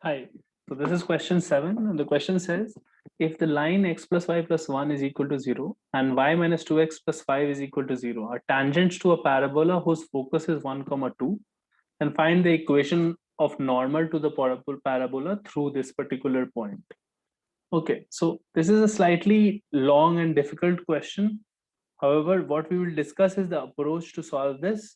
Hi. So this is question 7, and the question says if the line x plus y plus 1 is equal to 0 and y minus 2x plus 5 is equal to 0 are tangents to a parabola whose focus is 1 comma 2, then find the equation of normal to the parabola through this particular point. Okay, so this is a slightly long and difficult question. However, what we will discuss is the approach to solve this.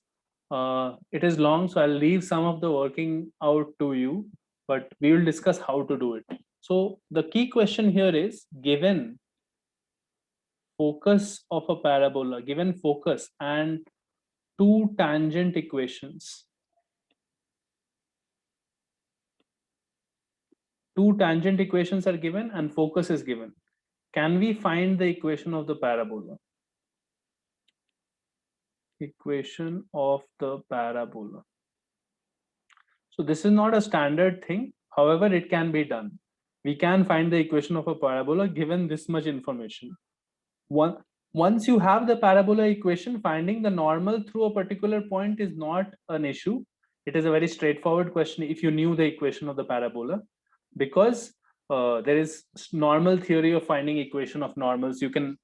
It is long, so I'll leave some of the working out to you, but we will discuss how to do it. So the key question here is given focus of a parabola, given focus and two tangent equations. Two tangent equations are given and focus is given. Can we find the equation of the parabola? Equation of the parabola. So this is not a standard thing. However, it can be done. We can find the equation of a parabola given this much information. Once you have the parabola equation, finding the normal through a particular point is not an issue. It is a very straightforward question if you knew the equation of the parabola, because there is normal theory of finding equation of normals. You can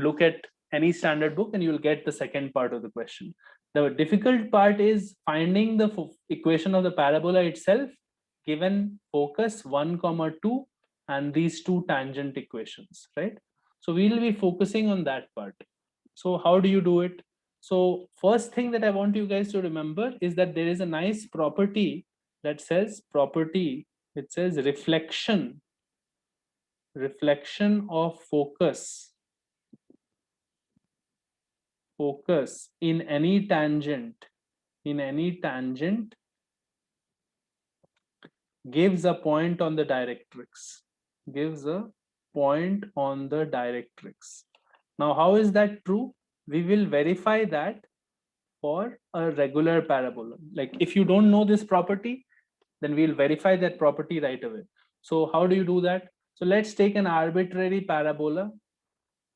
look at any standard book and you will get the second part of the question. The difficult part is finding the equation of the parabola itself given focus 1 comma 2 and these two tangent equations, right? So we'll be focusing on that part. So how do you do it? So first thing that I want you guys to remember is that there is a nice property that says property, it says reflection of focus in any tangent gives a point on the directrix, gives a point on the directrix. Now how is that true? We will verify that for a regular parabola. Like if you don't know this property, then we'll verify that property right away. So how do you do that? So let's take an arbitrary parabola.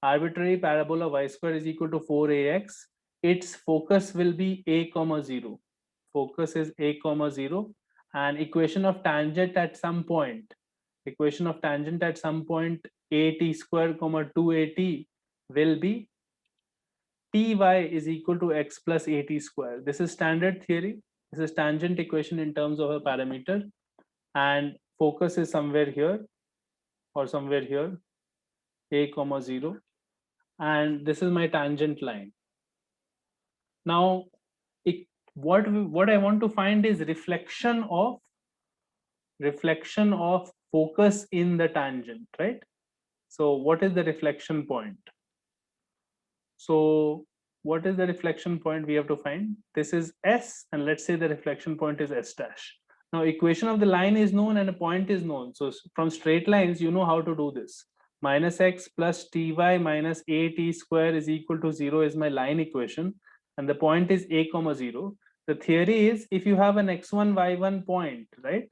Arbitrary parabola y square is equal to 4ax. Its focus will be a comma 0. Focus is a comma 0, and equation of tangent at some point. Equation of tangent at some point at square comma 2at will be ty is equal to x plus at square. This is standard theory. This is tangent equation in terms of a parameter, and focus is somewhere here or somewhere here, a comma 0, and this is my tangent line. Now what I want to find is reflection of focus in the tangent, right? So what is the reflection point? So what is the reflection point we have to find? This is S, and let's say the reflection point is S dash. Now equation of the line is known and a point is known. So from straight lines, you know how to do this. Minus x plus ty minus at square is equal to 0 is my line equation, and the point is a comma 0. The theory is if you have an x1 y1 point, right,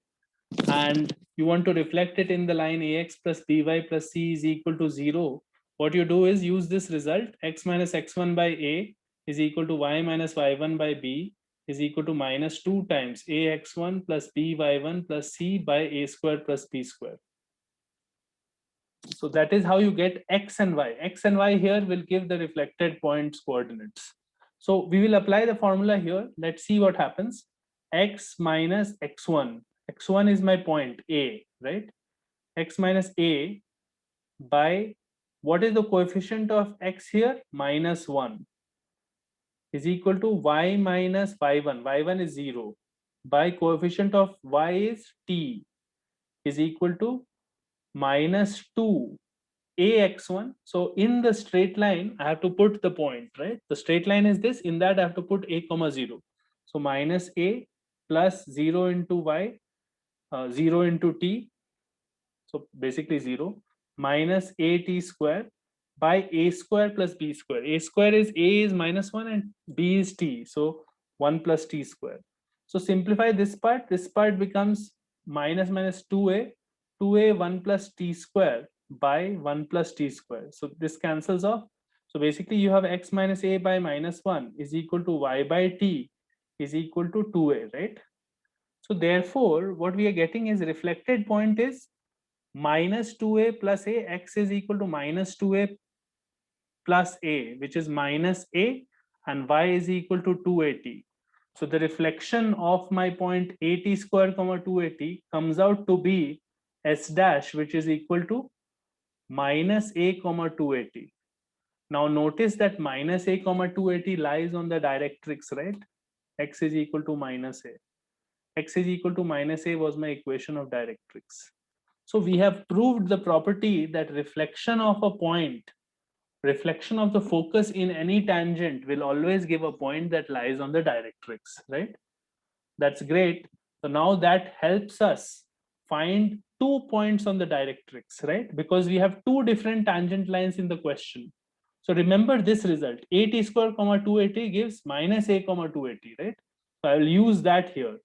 and you want to reflect it in the line ax plus by plus c is equal to 0, what you do is use this result: x minus x1 by a is equal to y minus y1 by b is equal to minus 2 times ax1 plus by1 plus c by a square plus b square. So that is how you get x and y. X and y here will give the reflected points coordinates. So we will apply the formula here. Let's see what happens. X minus x1. X1 is my point A, right? X minus A by, what is the coefficient of x here? Minus 1 is equal to y minus y1. Y1 is 0. By coefficient of y is t is equal to minus 2 ax1. So in the straight line I have to put the point, right? The straight line is this, in that I have to put a comma 0. So minus a plus 0 into y, 0 into t, so basically 0, minus at square by a square plus b square. A square is a is minus 1 and b is t, so 1 plus t square. So simplify this part becomes minus minus 2a 1 plus t square by 1 plus t square. So this cancels off. So basically you have x minus a by minus 1 is equal to y by t is equal to 2a, right? So therefore, what we are getting is reflected point is minus 2a plus a, x is equal to minus 2a plus a, which is minus a, and y is equal to 2at. So the reflection of my point at square comma 2at comes out to be s dash, which is equal to minus a comma 2at. Now notice that minus a comma 2at lies on the directrix, right? X is equal to minus a. X is equal to minus a was my equation of directrix. So we have proved the property that reflection of a point, reflection of the focus in any tangent will always give a point that lies on the directrix, right? That's great. So now that helps us find 2 points on the directrix, right? Because we have two different tangent lines in the question. So remember this result, at square comma 2at gives minus a comma 2at, right? So I will use that here.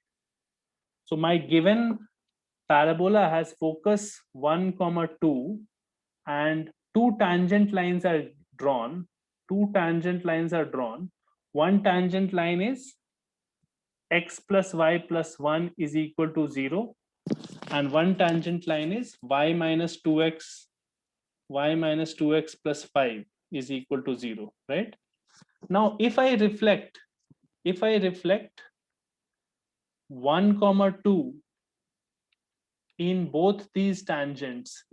So my given parabola has focus 1 comma 2 and two tangent lines are drawn. Two tangent lines are drawn. One tangent line is x plus y plus 1 is equal to 0, and one tangent line is y minus 2x plus 5 is equal to 0, right? Now if I reflect 1 comma 2 in both these tangents,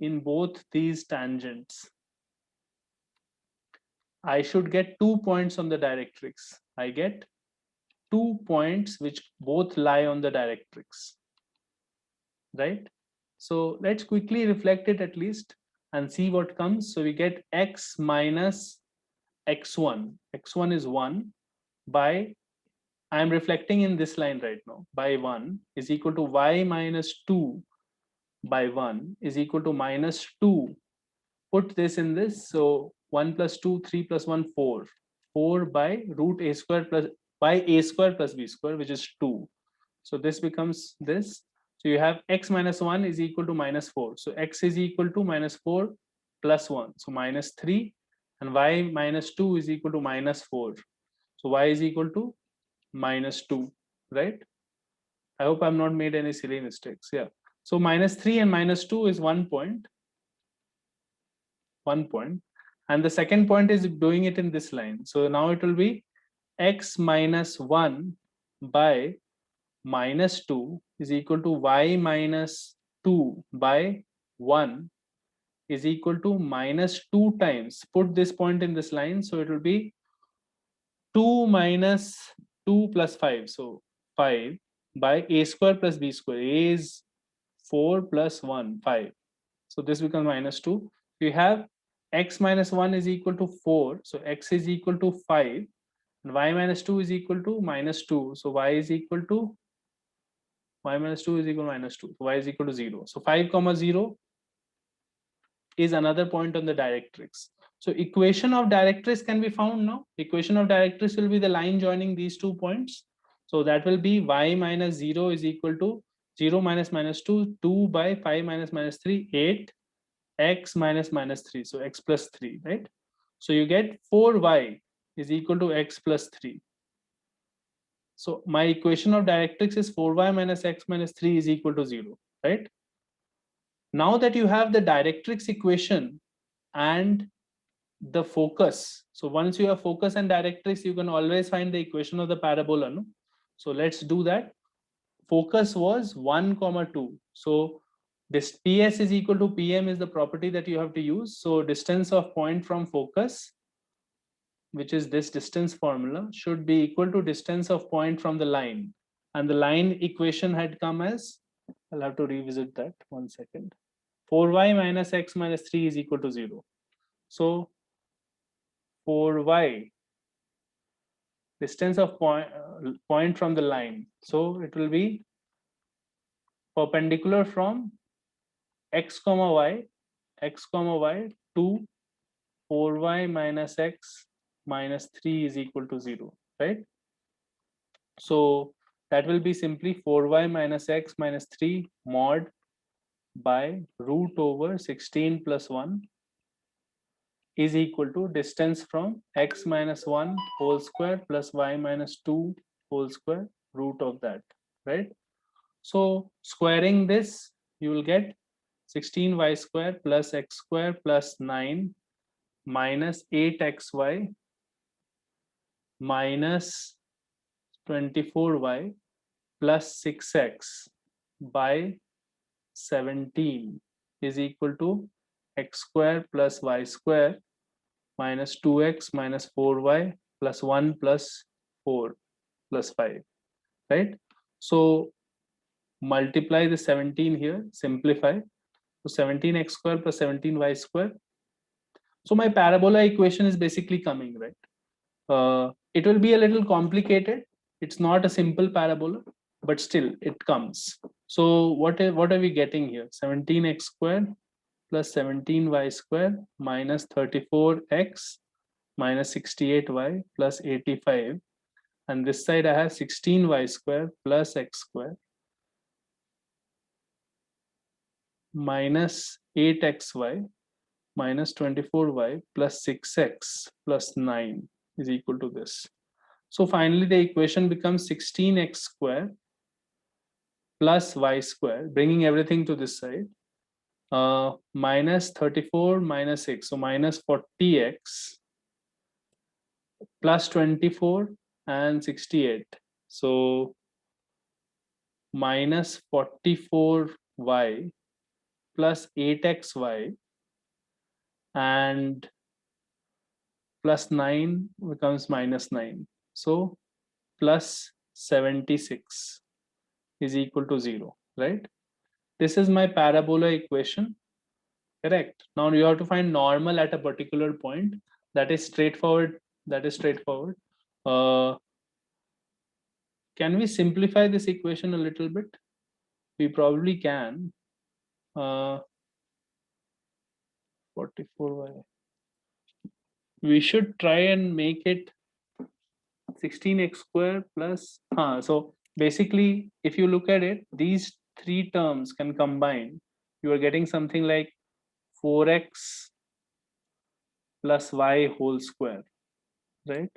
I should get 2 points on the directrix. I get 2 points which both lie on the directrix, right? So let's quickly reflect it at least and see what comes. So we get x minus x1. x1 is 1 by, I am reflecting in this line right now, by 1 is equal to y minus 2 by 1 is equal to minus 2. Put this in this. So 1 plus 2, 3 plus 1, 4. 4 by root a square plus by a square plus b square, which is 2. So this becomes this. So you have x minus 1 is equal to minus 4. So x is equal to minus 4 plus 1. So minus 3, and y minus 2 is equal to minus 4. So y is equal to minus 2, right? I hope I'm not made any silly mistakes. Yeah. So minus 3 and minus 2 is 1 point. 1 point. And the second point is doing it in this line. So now it will be x minus 1 by minus 2 is equal to y minus 2 by 1 is equal to minus 2 times. Put this point in this line. So it will be 2 minus 2 plus 5. So 5 by a square plus b square. A is 4 plus 1, 5. So this becomes minus 2. We have x minus 1 is equal to 4. So x is equal to 5. And y minus 2 is equal to minus 2. So y is equal to y minus 2 is equal to minus 2. So y is equal to 0. So 5 comma 0 is another point on the directrix. So equation of directrix can be found now. Equation of directrix will be the line joining these 2 points. So that will be y minus 0 is equal to 0 minus minus 2, 2 by 5 minus minus 3, 8, x minus minus 3. So x plus 3, right? So you get 4y is equal to x plus 3. So my equation of directrix is 4y minus x minus 3 is equal to 0, right? Now that you have the directrix equation and the focus, so once you have focus and directrix, you can always find the equation of the parabola, no? So let's do that. Focus was 1 comma 2. So this ps is equal to pm is the property that you have to use. So distance of point from focus, which is this distance formula, should be equal to distance of point from the line. And the line equation had come as, I'll have to revisit that 1 second. 4y minus x minus 3 is equal to 0. So 4y, distance of point from the line. So it will be perpendicular from x comma y to 4y minus x minus 3 is equal to 0, right? So that will be simply 4y minus x minus 3 mod by root over 16 plus 1 is equal to distance from x minus 1 whole square plus y minus 2 whole square root of that, right? So squaring this, you will get 16y square plus x square plus 9 minus 8xy minus 24y plus 6x by 17 is equal to x square plus y square minus 2x minus 4y plus 1 plus 4 plus 5, right? So multiply the 17 here, simplify. So 17x square plus 17y square. So my parabola equation is basically coming, right? It will be a little complicated. It's not a simple parabola, but still it comes. So what are we getting here? 17x square plus 17y square minus 34x minus 68y plus 85. And this side I have 16y square plus x square minus 8xy minus 24y plus 6x plus 9 is equal to this. So finally the equation becomes 16x square plus y square, bringing everything to this side, minus 34 minus 6, so minus 40x plus 24 and 68. So minus 44y plus 8xy and plus 9 becomes minus 9. So plus 76 is equal to 0, right? This is my parabola equation, correct? Now you have to find normal at a particular point. That is straightforward. That is straightforward. Can we simplify this equation a little bit? We probably can. 44y. We should try and make it 16x square plus. So basically, if you look at it, these three terms can combine. You are getting something like 4x plus y whole square, right?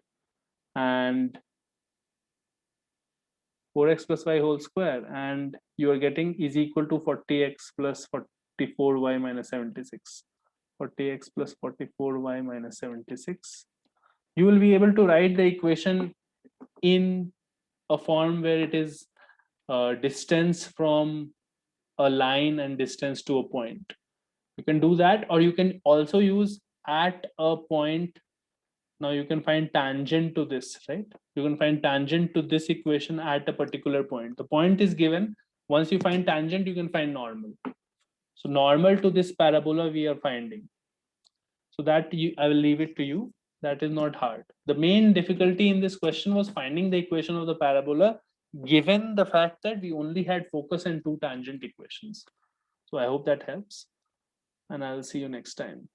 And 4x plus y whole square, and you are getting is equal to 40x plus 44y minus 76. 40x plus 44y minus 76. You will be able to write the equation in a form where it is distance from a line and distance to a point. You can do that, or you can also use at a point. Now you can find tangent to this, right? You can find tangent to this equation at a particular point. The point is given. Once you find tangent, you can find normal. So normal to this parabola we are finding. So that I will leave it to you. That is not hard. The main difficulty in this question was finding the equation of the parabola, given the fact that we only had focus and two tangent equations. So I hope that helps, and I will see you next time.